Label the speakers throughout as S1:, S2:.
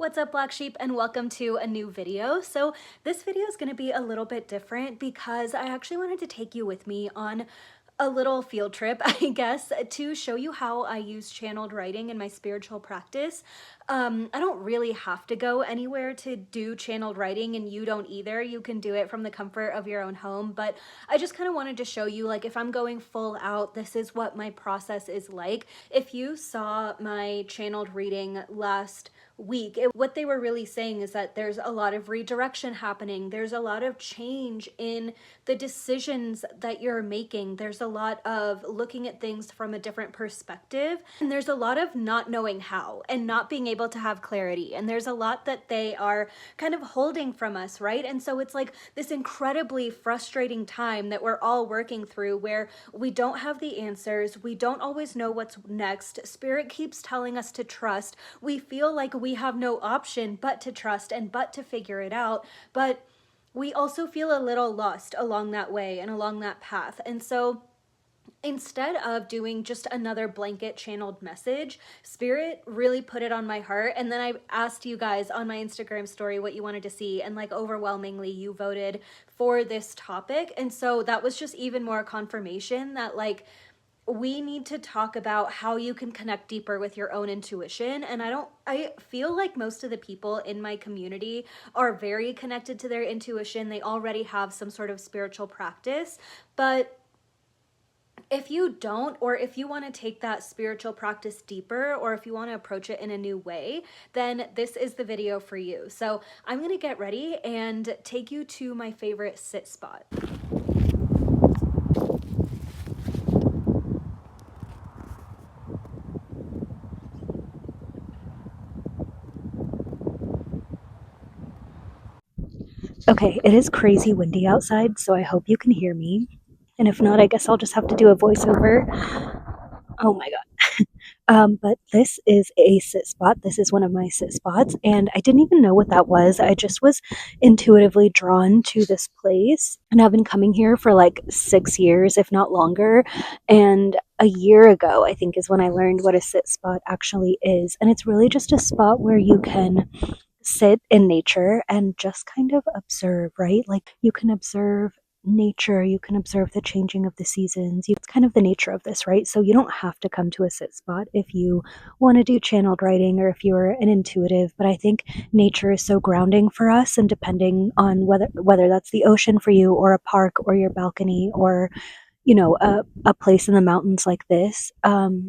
S1: What's up, Black Sheep, and welcome to a new video. So this video is going to be a little bit different because I actually wanted to take you with me on a little field trip, I guess, to show you how I use channeled writing in my spiritual practice. I don't really have to go anywhere to do channeled writing, and you don't either. You can do it from the comfort of your own home, but I just kind of wanted to show you, like, if I'm going full out, this is what my process is like. If you saw my channeled reading last week, what they were really saying is that there's a lot of redirection happening. There's a lot of change in the decisions that you're making. There's a lot of looking at things from a different perspective. And there's a lot of not knowing how and not being able to have clarity. And there's a lot that they are kind of holding from us, right? And so it's like this incredibly frustrating time that we're all working through where we don't have the answers. We don't always know what's next. Spirit keeps telling us to trust. We feel like we have no option but to trust and but to figure it out. But we also feel a little lost along that way and along that path. And so instead of doing just another blanket channeled message, Spirit really put it on my heart. And then I asked you guys on my Instagram story what you wanted to see, and like overwhelmingly you voted for this topic. And so that was just even more confirmation that like we need to talk about how you can connect deeper with your own intuition. And I feel like most of the people in my community are very connected to their intuition. They already have some sort of spiritual practice. But if you don't, or if you want to take that spiritual practice deeper, or if you want to approach it in a new way, then this is the video for you. So I'm going to get ready and take you to my favorite sit spot. Okay, it is crazy windy outside, so I hope you can hear me. And if not, I guess I'll just have to do a voiceover. Oh my god. But this is a sit spot. This is one of my sit spots, and I didn't even know what that was. I just was intuitively drawn to this place, and I've been coming here for like 6 years, if not longer. And a year ago, I think, is when I learned what a sit spot actually is. And it's really just a spot where you can sit in nature and just kind of observe, right? Like you can observe nature, you can observe the changing of the seasons. It's kind of the nature of this, right? So you don't have to come to a sit spot if you want to do channeled writing or if you're an intuitive, but I think nature is so grounding for us, and depending on whether that's the ocean for you or a park or your balcony or a place in the mountains like this,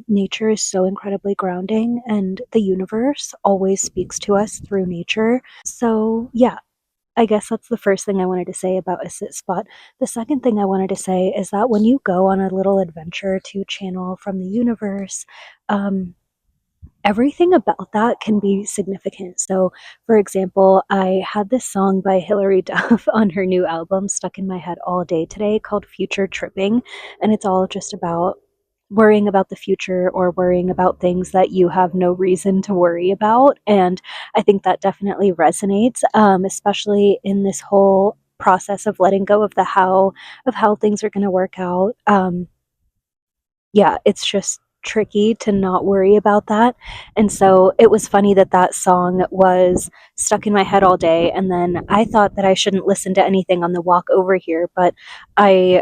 S1: nature is so incredibly grounding, and the universe always speaks to us through nature. So yeah, I guess that's the first thing I wanted to say about a sit spot. The second thing I wanted to say is that when you go on a little adventure to channel from the universe, everything about that can be significant. So, for example, I had this song by Hilary Duff on her new album stuck in my head all day today called Future Tripping. And it's all just about worrying about the future or worrying about things that you have no reason to worry about. And I think that definitely resonates, especially in this whole process of letting go of how things are going to work out. Yeah, it's just tricky to not worry about that. And so it was funny that that song was stuck in my head all day. And then I thought that I shouldn't listen to anything on the walk over here, but I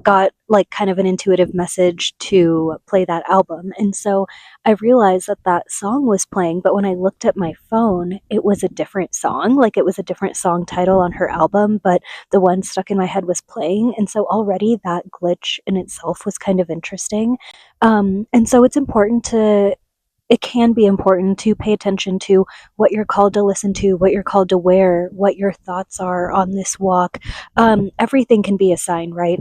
S1: got like kind of an intuitive message to play that album. And so I realized that that song was playing, but when I looked at my phone, it was a different song. Like it was a different song title on her album, but the one stuck in my head was playing. And so already that glitch in itself was kind of interesting. And so it can be important to pay attention to what you're called to listen to, what you're called to wear, what your thoughts are on this walk. Everything can be a sign, right?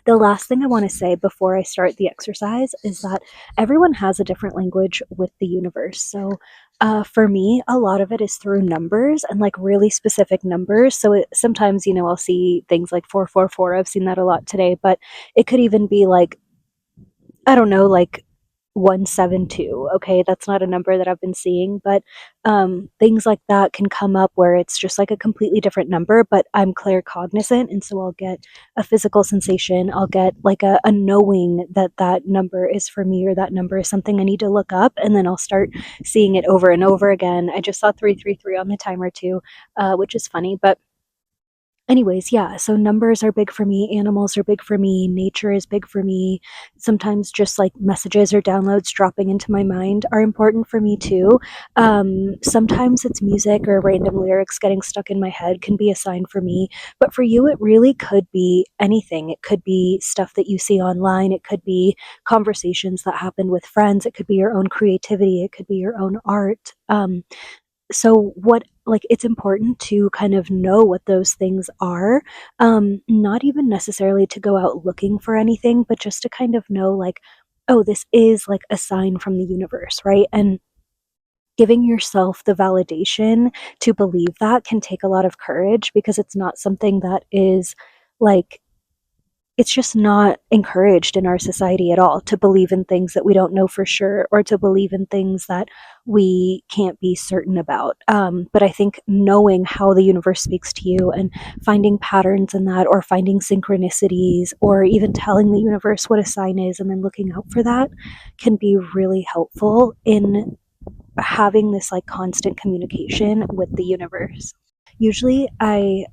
S1: The last thing I want to say before I start the exercise is that everyone has a different language with the universe. So for me, a lot of it is through numbers and like really specific numbers. So sometimes, I'll see things like 444. I've seen that a lot today, but it could even be like, I don't know, like 172. Okay, that's not a number that I've been seeing, but things like that can come up where it's just like a completely different number, but I'm claircognizant, and so I'll get a physical sensation. I'll get like a knowing that that number is for me, or that number is something I need to look up, and then I'll start seeing it over and over again. I just saw 333 on the timer too, which is funny, but anyways, yeah, so numbers are big for me, animals are big for me, nature is big for me. Sometimes just like messages or downloads dropping into my mind are important for me too. Sometimes it's music or random lyrics getting stuck in my head can be a sign for me, but for you, it really could be anything. It could be stuff that you see online, it could be conversations that happen with friends, it could be your own creativity, it could be your own art. So what, like, it's important to kind of know what those things are, not even necessarily to go out looking for anything, but just to kind of know, like, oh, this is like a sign from the universe, right? And giving yourself the validation to believe that can take a lot of courage, because it's not something that is like, it's just not encouraged in our society at all to believe in things that we don't know for sure, or to believe in things that we can't be certain about. But I think knowing how the universe speaks to you and finding patterns in that, or finding synchronicities, or even telling the universe what a sign is and then looking out for that, can be really helpful in having this like constant communication with the universe. Usually I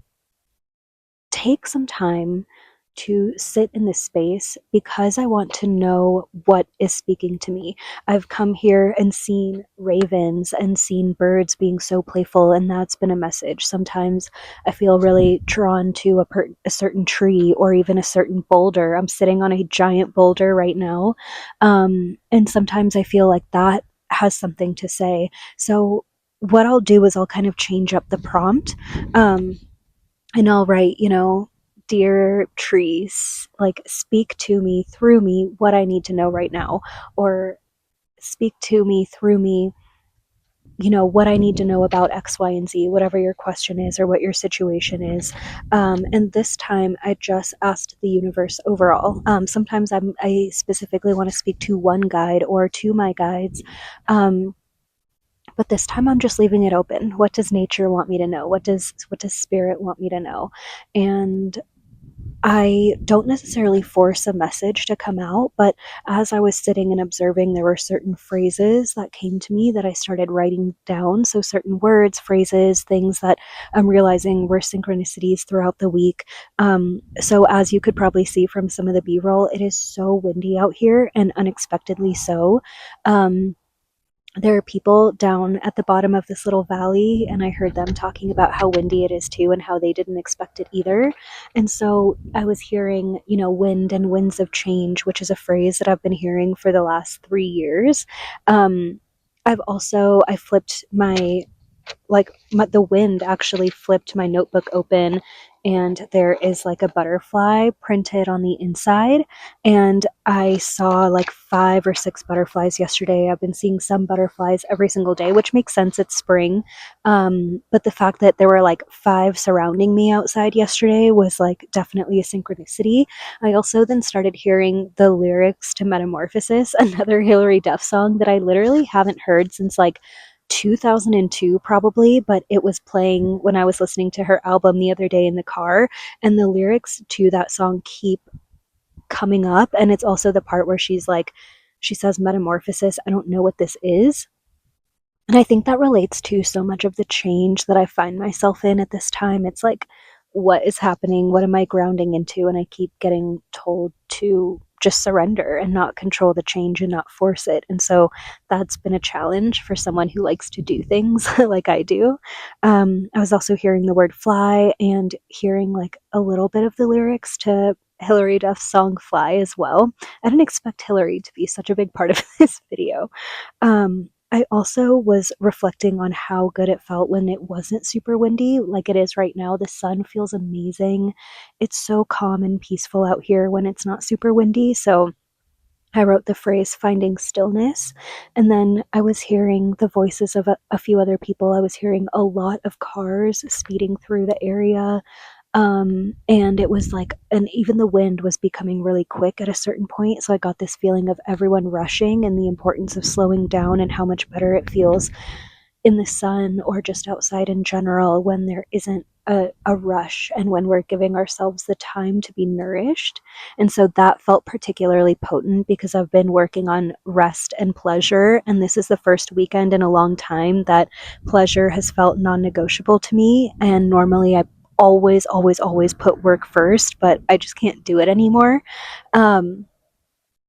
S1: take some time to sit in this space because I want to know what is speaking to me. I've come here and seen ravens and seen birds being so playful, and that's been a message. Sometimes I feel really drawn to a certain tree, or even a certain boulder. I'm sitting on a giant boulder right now, and sometimes I feel like that has something to say. So what I'll do is I'll kind of change up the prompt. Um, and I'll write, dear trees, like, speak to me, through me, what I need to know right now, or speak to me, through me, what I need to know about X, Y, and Z, whatever your question is or what your situation is. And this time I just asked the universe overall. Sometimes I specifically want to speak to one guide or to my guides. But this time I'm just leaving it open. What does nature want me to know? What does spirit want me to know? And I don't necessarily force a message to come out, but as I was sitting and observing, there were certain phrases that came to me that I started writing down. So, certain words, phrases, things that I'm realizing were synchronicities throughout the week. So, as you could probably see from some of the B roll, it is so windy out here, and unexpectedly so. Um, there are people down at the bottom of this little valley, and I heard them talking about how windy it is too, and how they didn't expect it either. And so I was hearing, wind and winds of change, which is a phrase that I've been hearing for the last 3 years. I flipped my, the wind actually flipped my notebook open, and there is like a butterfly printed on the inside, and I saw like 5 or 6 butterflies yesterday. I've been seeing some butterflies every single day, which makes sense, it's spring. But the fact that there were like 5 surrounding me outside yesterday was like definitely a synchronicity. I also then started hearing the lyrics to Metamorphosis, another Hilary Duff song that I literally haven't heard since like 2002 probably, but it was playing when I was listening to her album the other day in the car, and the lyrics to that song keep coming up. And it's also the part where she says metamorphosis, I don't know what this is. And I think that relates to so much of the change that I find myself in at this time. It's like, what is happening? What am I grounding into? And I keep getting told to just surrender and not control the change and not force it. And so that's been a challenge for someone who likes to do things like I do. I was also hearing the word fly and hearing like a little bit of the lyrics to Hilary Duff's song Fly as well. I didn't expect Hilary to be such a big part of this video. I also was reflecting on how good it felt when it wasn't super windy like it is right now. The sun feels amazing. It's so calm and peaceful out here when it's not super windy. So I wrote the phrase finding stillness. And then I was hearing the voices of a few other people. I was hearing a lot of cars speeding through the area. And it was like, and even the wind was becoming really quick at a certain point. So I got this feeling of everyone rushing and the importance of slowing down and how much better it feels in the sun or just outside in general when there isn't a rush and when we're giving ourselves the time to be nourished. And so that felt particularly potent because I've been working on rest and pleasure. And this is the first weekend in a long time that pleasure has felt non negotiable to me. And normally I always put work first, but I just can't do it anymore. Um,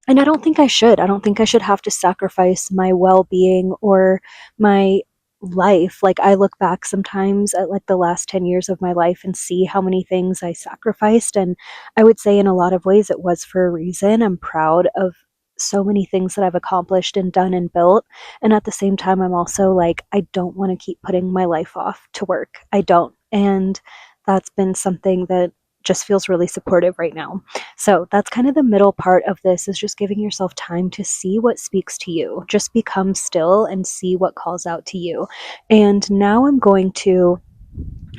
S1: and I don't think I should. I don't think I should have to sacrifice my well-being or my life. Like I look back sometimes at like the last 10 years of my life and see how many things I sacrificed, and I would say in a lot of ways it was for a reason. I'm proud of so many things that I've accomplished and done and built, and at the same time I'm also like I don't want to keep putting my life off to work. I don't. And that's been something that just feels really supportive right now. So that's kind of the middle part of this, is just giving yourself time to see what speaks to you. Just become still and see what calls out to you. And now I'm going to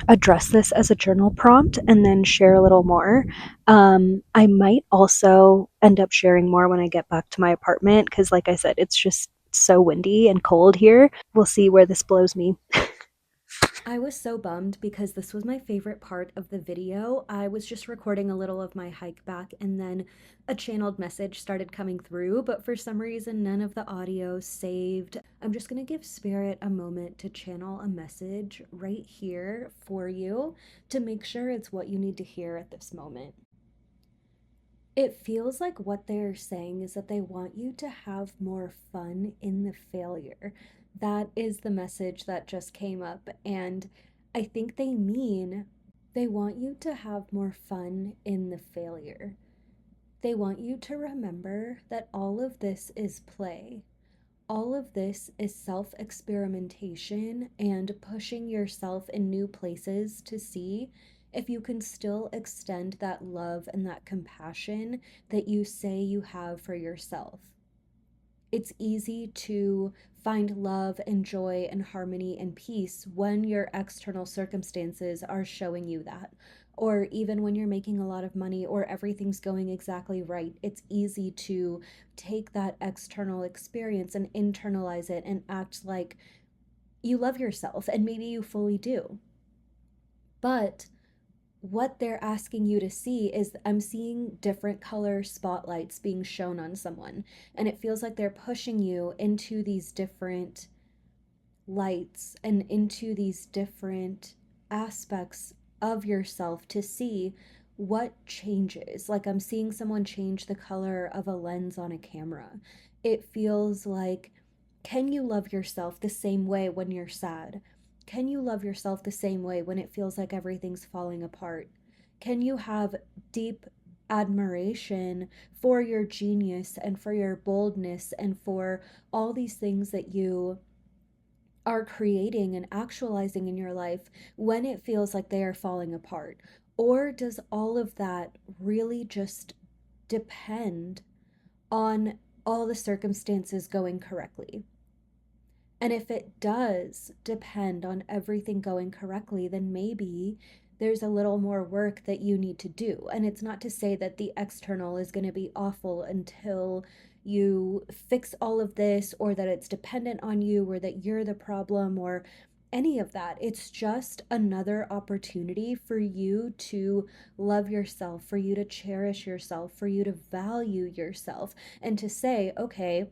S1: address this as a journal prompt and then share a little more. I might also end up sharing more when I get back to my apartment because, like I said, it's just so windy and cold here. We'll see where this blows me. I was so bummed because this was my favorite part of the video. I was just recording a little of my hike back and then a channeled message started coming through, but for some reason none of the audio saved. I'm just going to give Spirit a moment to channel a message right here for you to make sure it's what you need to hear at this moment. It feels like what they're saying is that they want you to have more fun in the failure. That is the message that just came up. And I think they mean they want you to have more fun in the failure. They want you to remember that all of this is play. All of this is self experimentation and pushing yourself in new places to see if you can still extend that love and that compassion that you say you have for yourself. It's easy to find love and joy and harmony and peace when your external circumstances are showing you that. Or even when you're making a lot of money or everything's going exactly right, it's easy to take that external experience and internalize it and act like you love yourself, and maybe you fully do. But what they're asking you to see is I'm seeing different color spotlights being shown on someone, and it feels like they're pushing you into these different lights and into these different aspects of yourself to see what changes. Like I'm seeing someone change the color of a lens on a camera. It feels like, can you love yourself the same way when you're sad? Can you love yourself the same way when it feels like everything's falling apart? Can you have deep admiration for your genius and for your boldness and for all these things that you are creating and actualizing in your life when it feels like they are falling apart? Or does all of that really just depend on all the circumstances going correctly? And if it does depend on everything going correctly, then maybe there's a little more work that you need to do. And it's not to say that the external is going to be awful until you fix all of this, or that it's dependent on you, or that you're the problem, or any of that. It's just another opportunity for you to love yourself, for you to cherish yourself, for you to value yourself, and to say, okay,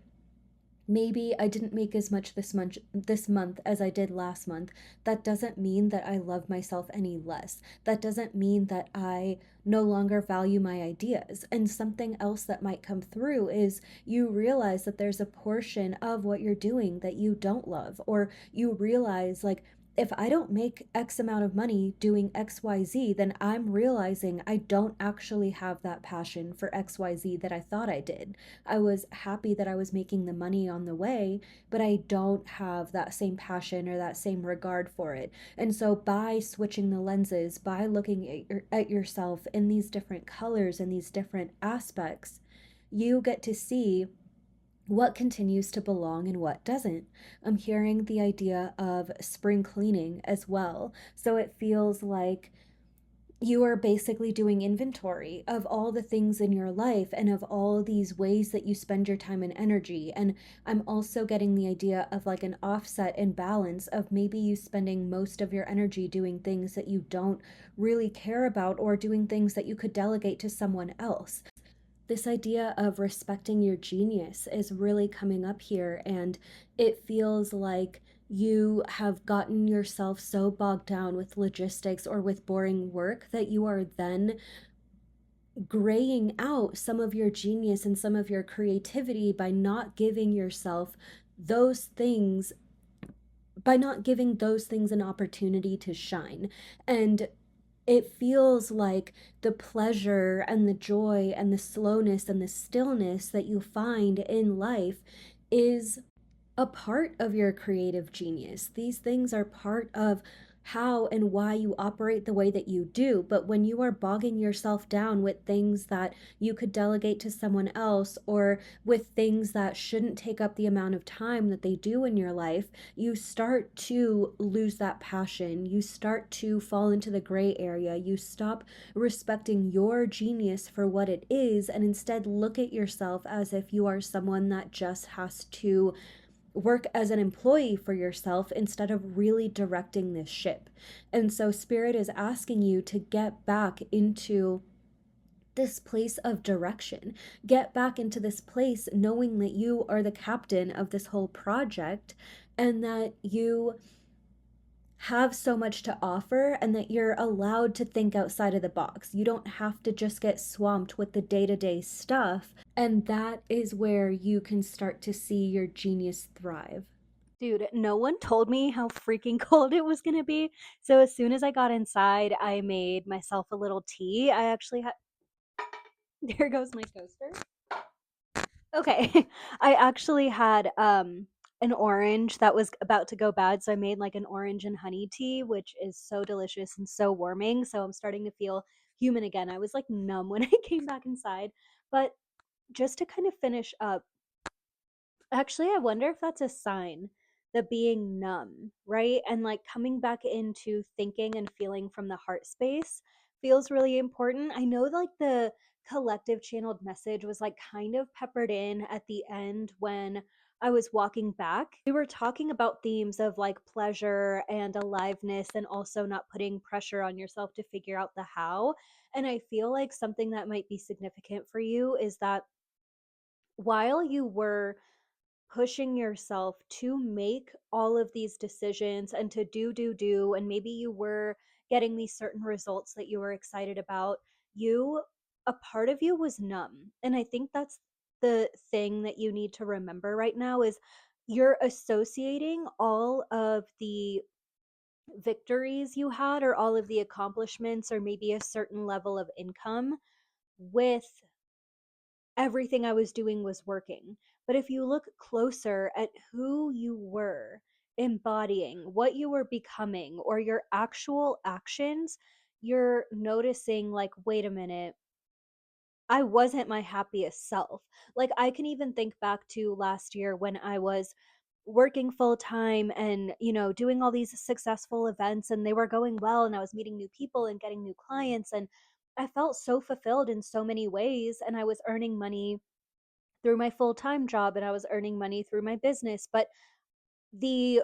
S1: maybe I didn't make as much this month as I did last month. That doesn't mean that I love myself any less. That doesn't mean that I no longer value my ideas. And something else that might come through is you realize that there's a portion of what you're doing that you don't love, or you realize, like, if I don't make X amount of money doing XYZ, then I'm realizing I don't actually have that passion for XYZ that I thought I did. I was happy that I was making the money on the way, but I don't have that same passion or that same regard for it. And so by switching the lenses, by looking at yourself in these different colors and these different aspects, you get to see what continues to belong and what doesn't. I'm hearing the idea of spring cleaning as well. So it feels like you are basically doing inventory of all the things in your life and of all these ways that you spend your time and energy. And I'm also getting the idea of like an offset and balance of maybe you spending most of your energy doing things that you don't really care about or doing things that you could delegate to someone else. This idea of respecting your genius is really coming up here, and it feels like you have gotten yourself so bogged down with logistics or with boring work that you are then graying out some of your genius and some of your creativity by not giving yourself those things, by not giving those things an opportunity to shine. And it feels like the pleasure and the joy and the slowness and the stillness that you find in life is a part of your creative genius. These things are part of how and why you operate the way that you do. But when you are bogging yourself down with things that you could delegate to someone else or with things that shouldn't take up the amount of time that they do in your life, you start to lose that passion. You start to fall into the gray area. You stop respecting your genius for what it is and instead look at yourself as if you are someone that just has to work as an employee for yourself instead of really directing this ship. And so Spirit is asking you to get back into this place of direction. Get back into this place knowing that you are the captain of this whole project and that you have so much to offer and that you're allowed to think outside of the box. You don't have to just get swamped with the day to day stuff. And that is where you can start to see your genius thrive. Dude, no one told me how freaking cold it was gonna be. So as soon as I got inside, I made myself a little tea. I actually had, there goes my toaster. Okay. I actually had an orange that was about to go bad, so I made like an orange and honey tea, which is so delicious and so warming. So I'm starting to feel human again. I was like numb when I came back inside. But just to kind of finish up, actually, I wonder if that's a sign that being numb, right? And like coming back into thinking and feeling from the heart space feels really important. I know like the collective channeled message was like kind of peppered in at the end when I was walking back. We were talking about themes of like pleasure and aliveness and also not putting pressure on yourself to figure out the how. And I feel like something that might be significant for you is that while you were pushing yourself to make all of these decisions and to do and maybe you were getting these certain results that you were excited about, you a part of you was numb. And I think that's the thing that you need to remember right now is you're associating all of the victories you had or all of the accomplishments or maybe a certain level of income with everything I was doing was working. But if you look closer at who you were embodying, what you were becoming, or your actual actions, you're noticing, like, wait a minute, I wasn't my happiest self. Like, I can even think back to last year when I was working full time and, doing all these successful events and they were going well and I was meeting new people and getting new clients. And I felt so fulfilled in so many ways. And I was earning money through my full-time job and I was earning money through my business, but the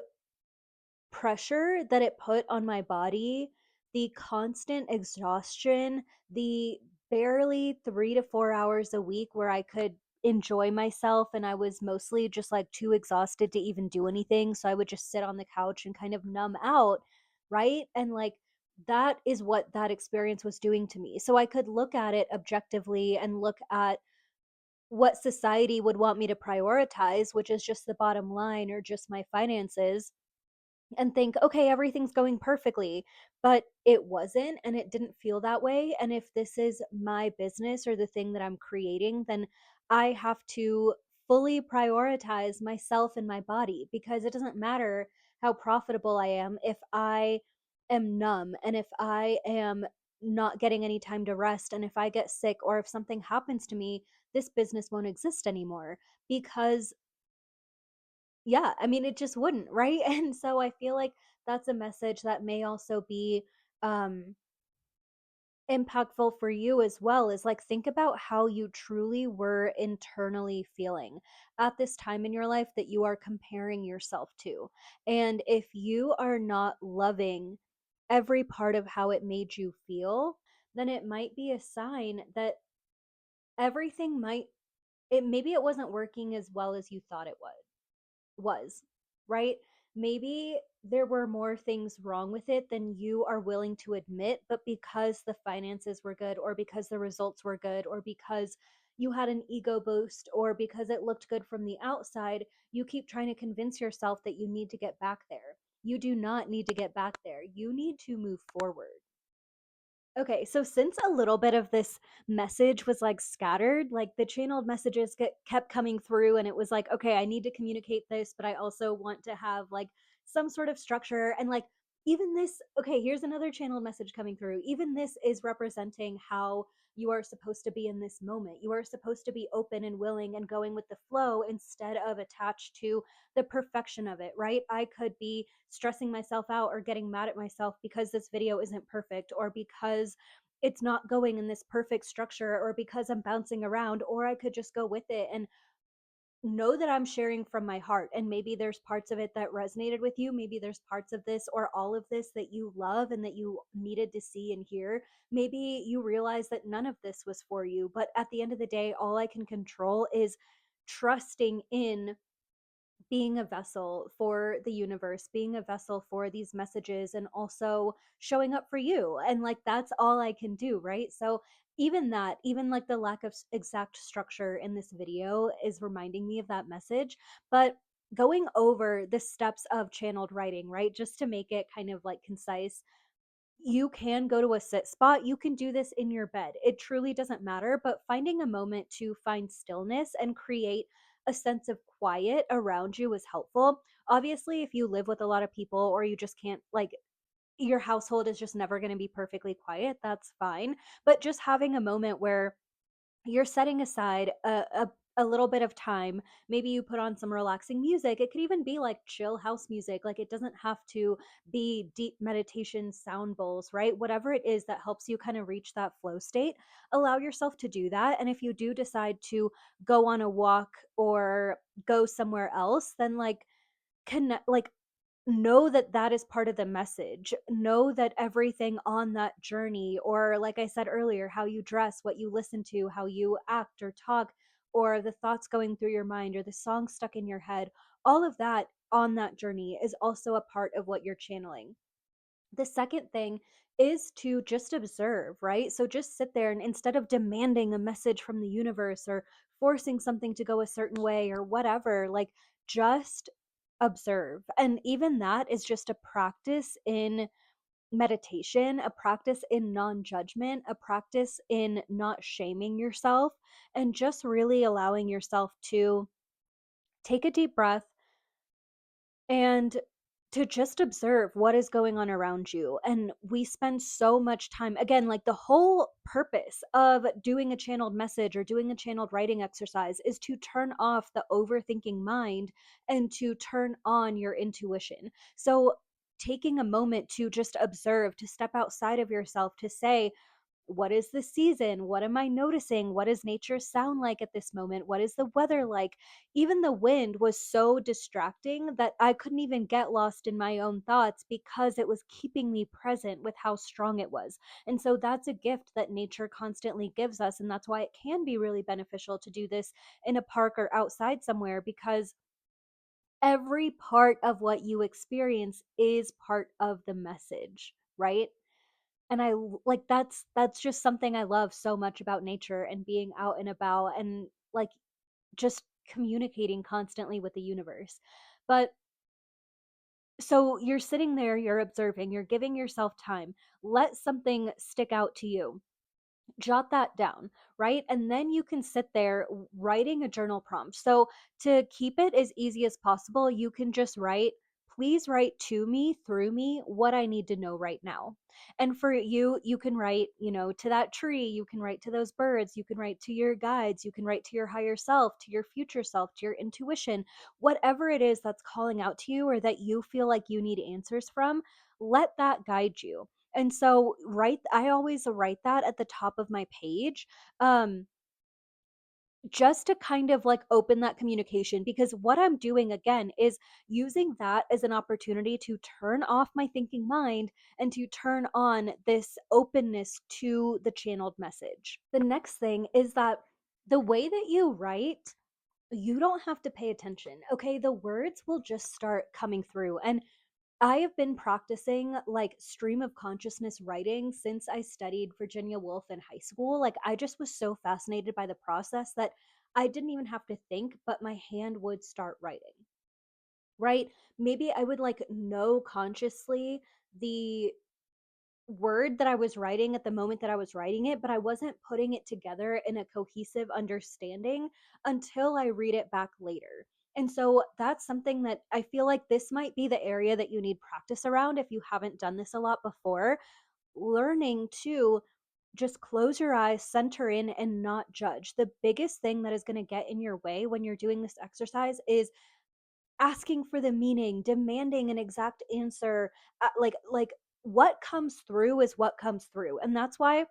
S1: pressure that it put on my body, the constant exhaustion, the barely 3 to 4 hours a week where I could enjoy myself and I was mostly just like too exhausted to even do anything, so I would just sit on the couch and kind of numb out, right? And like that is what that experience was doing to me. So I could look at it objectively and look at what society would want me to prioritize, which is just the bottom line or just my finances, and think, okay, everything's going perfectly. But it wasn't, and it didn't feel that way. And if this is my business or the thing that I'm creating, then I have to fully prioritize myself and my body because it doesn't matter how profitable I am if I am numb and if I am not getting any time to rest. And if I get sick or if something happens to me, this business won't exist anymore because yeah, I mean, it just wouldn't, right? And so I feel like that's a message that may also be um impactful for you as well is like think about how you truly were internally feeling at this time in your life that you are comparing yourself to. And if you are not loving every part of how it made you feel, then it might be a sign that everything might it maybe it wasn't working as well as you thought it was, right? Maybe there were more things wrong with it than you are willing to admit, but because the finances were good, or because the results were good, or because you had an ego boost, or because it looked good from the outside, you keep trying to convince yourself that you need to get back there. You do not need to get back there. You need to move forward. Okay, so since a little bit of this message was like scattered, like the channeled messages kept coming through, and it was like, okay, I need to communicate this, but I also want to have like some sort of structure. And like, even this, okay, here's another channeled message coming through. Even this is representing how you are supposed to be in this moment. You are supposed to be open and willing and going with the flow instead of attached to the perfection of it, right? I could be stressing myself out or getting mad at myself because this video isn't perfect, or because it's not going in this perfect structure, or because I'm bouncing around, or I could just go with it and know that I'm sharing from my heart. And maybe there's parts of it that resonated with you. Maybe there's parts of this or all of this that you love and that you needed to see and hear. Maybe you realize that none of this was for you. But at the end of the day, all I can control is trusting in being a vessel for the universe, being a vessel for these messages, and also showing up for you. And like, that's all I can do, right? So, even that, even like the lack of exact structure in this video is reminding me of that message. But going over the steps of channeled writing, right? Just to make it kind of like concise, you can go to a sit spot. You can do this in your bed. It truly doesn't matter, but finding a moment to find stillness and create a sense of quiet around you is helpful. Obviously, if you live with a lot of people, or you just can't, like, your household is just never going to be perfectly quiet, that's fine. But just having a moment where you're setting aside a little bit of time. Maybe you put on some relaxing music. It could even be like chill house music. Like, it doesn't have to be deep meditation sound bowls, right? Whatever it is that helps you kind of reach that flow state, allow yourself to do that. And if you do decide to go on a walk or go somewhere else, then like connect, like, know that that is part of the message. Know that everything on that journey, or like I said earlier, how you dress, what you listen to, how you act or talk, or the thoughts going through your mind, or the song stuck in your head, all of that on that journey is also a part of what you're channeling. The second thing is to just observe, right? So just sit there, and instead of demanding a message from the universe or forcing something to go a certain way or whatever, like, just observe. And even that is just a practice in meditation, a practice in non judgment, a practice in not shaming yourself, and just really allowing yourself to take a deep breath and to just observe what is going on around you. And we spend so much time, again, like, the whole purpose of doing a channeled message or doing a channeled writing exercise is to turn off the overthinking mind and to turn on your intuition. So taking a moment to just observe, to step outside of yourself, to say, what is the season? What am I noticing? What does nature sound like at this moment? What is the weather like? Even the wind was so distracting that I couldn't even get lost in my own thoughts because it was keeping me present with how strong it was. And so that's a gift that nature constantly gives us. And that's why it can be really beneficial to do this in a park or outside somewhere, because every part of what you experience is part of the message, right? And like, that's just something I love so much about nature and being out and about, and like, just communicating constantly with the universe. But so you're sitting there, you're observing, you're giving yourself time. Let something stick out to you, jot that down, right? And then you can sit there writing a journal prompt. So to keep it as easy as possible, you can just write, please write to me, through me, what I need to know right now. And for you, you can write, to that tree, you can write to those birds, you can write to your guides, you can write to your higher self, to your future self, to your intuition, whatever it is that's calling out to you or that you feel like you need answers from, let that guide you. And so I always write that at the top of my page. Um, just to kind of like open that communication, because what I'm doing again is using that as an opportunity to turn off my thinking mind and to turn on this openness to the channeled message. The next thing is that the way that you write, you don't have to pay attention. Okay, the words will just start coming through. And I have been practicing like stream of consciousness writing since I studied Virginia Woolf in high school. Like, I just was so fascinated by the process that I didn't even have to think, but my hand would start writing, right? Maybe I would like know consciously the word that I was writing at the moment that I was writing it, but I wasn't putting it together in a cohesive understanding until I read it back later. And so that's something that I feel like this might be the area that you need practice around if you haven't done this a lot before. Learning to just close your eyes, center in, and not judge. The biggest thing that is going to get in your way when you're doing this exercise is asking for the meaning, demanding an exact answer. Like what comes through is what comes through. And that's why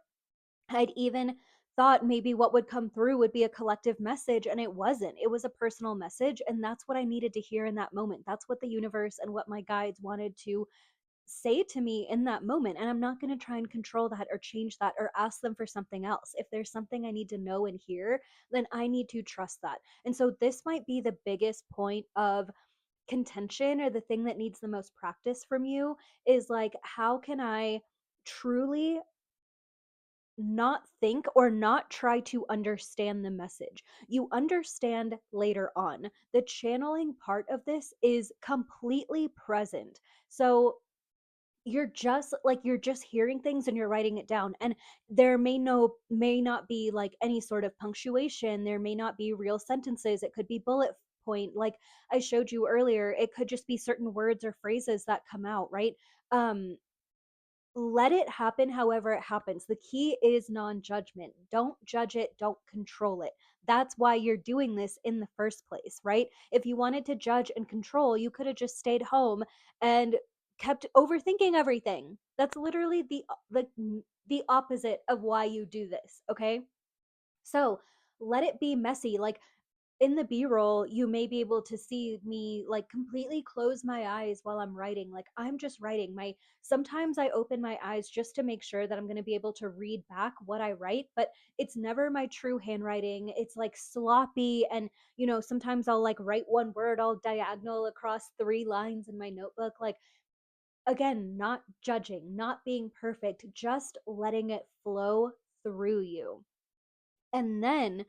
S1: I'd even thought maybe what would come through would be a collective message, and it wasn't. It was a personal message, and that's what I needed to hear in that moment. That's what the universe and what my guides wanted to say to me in that moment. And I'm not going to try and control that or change that or ask them for something else. If there's something I need to know and hear, then I need to trust that. And so this might be the biggest point of contention, or the thing that needs the most practice from you, is like, how can I truly not think or not try to understand the message? You understand later on. The channeling part of this is completely present. So you're just hearing things and you're writing it down, and there may not be like any sort of punctuation, there may not be real sentences, it could be bullet point like I showed you earlier, it could just be certain words or phrases that come out, right? um Let it happen however it happens. The key is non-judgment. Don't judge it, don't control it. That's why you're doing this in the first place, right? If you wanted to judge and control, you could have just stayed home and kept overthinking everything. That's literally the opposite of why you do this, okay? So, let it be messy. Like, in the B-roll, you may be able to see me like completely close my eyes while I'm writing. Like, I'm just writing. My Sometimes I open my eyes just to make sure that I'm going to be able to read back what I write, but it's never my true handwriting. It's like sloppy, and sometimes I'll like write one word all diagonal across 3 lines in my notebook. Like, again, not judging, not being perfect, just letting it flow through you. And then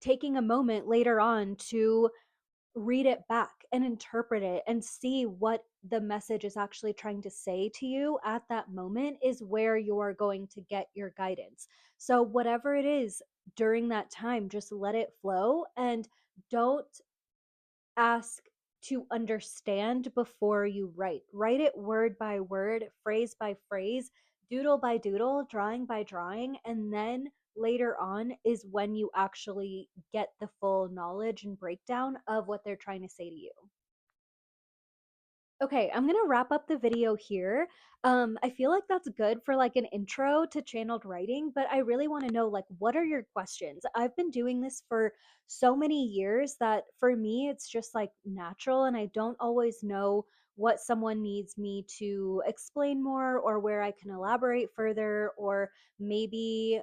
S1: taking a moment later on to read it back and interpret it and see what the message is actually trying to say to you at that moment is where you're going to get your guidance. So, whatever it is during that time, just let it flow and don't ask to understand before you write. Write it word by word, phrase by phrase, doodle by doodle, drawing by drawing, and then later on is when you actually get the full knowledge and breakdown of what they're trying to say to you. Okay, I'm gonna wrap up the video here. I feel like that's good for like an intro to channeled writing, but I really want to know, like, what are your questions? I've been doing this for so many years that for me it's just like natural, and I don't always know what someone needs me to explain more, or where I can elaborate further, or maybe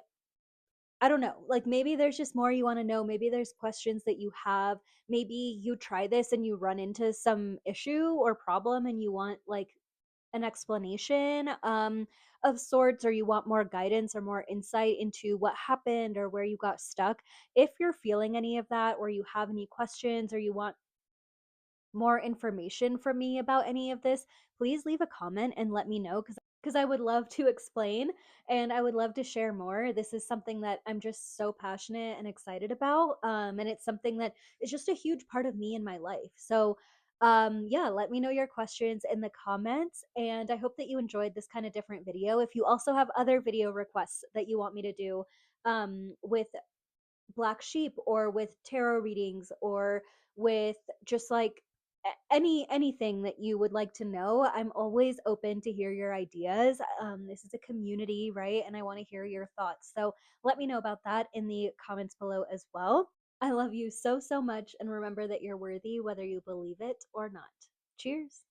S1: I don't know. Like, maybe there's just more you want to know. Maybe there's questions that you have. Maybe you try this and you run into some issue or problem and you want like an explanation of sorts, or you want more guidance or more insight into what happened or where you got stuck. If you're feeling any of that, or you have any questions, or you want more information from me about any of this, please leave a comment and let me know, because I would love to explain and I would love to share more. This is something that I'm just so passionate and excited about. And it's something that is just a huge part of me in my life. So, yeah, let me know your questions in the comments. And I hope that you enjoyed this kind of different video. If you also have other video requests that you want me to do with Black Sheep, or with tarot readings, or with just like anything that you would like to know. I'm always open to hear your ideas. This is a community, right? And I want to hear your thoughts. So let me know about that in the comments below as well. I love you so, so much. And remember that you're worthy whether you believe it or not. Cheers.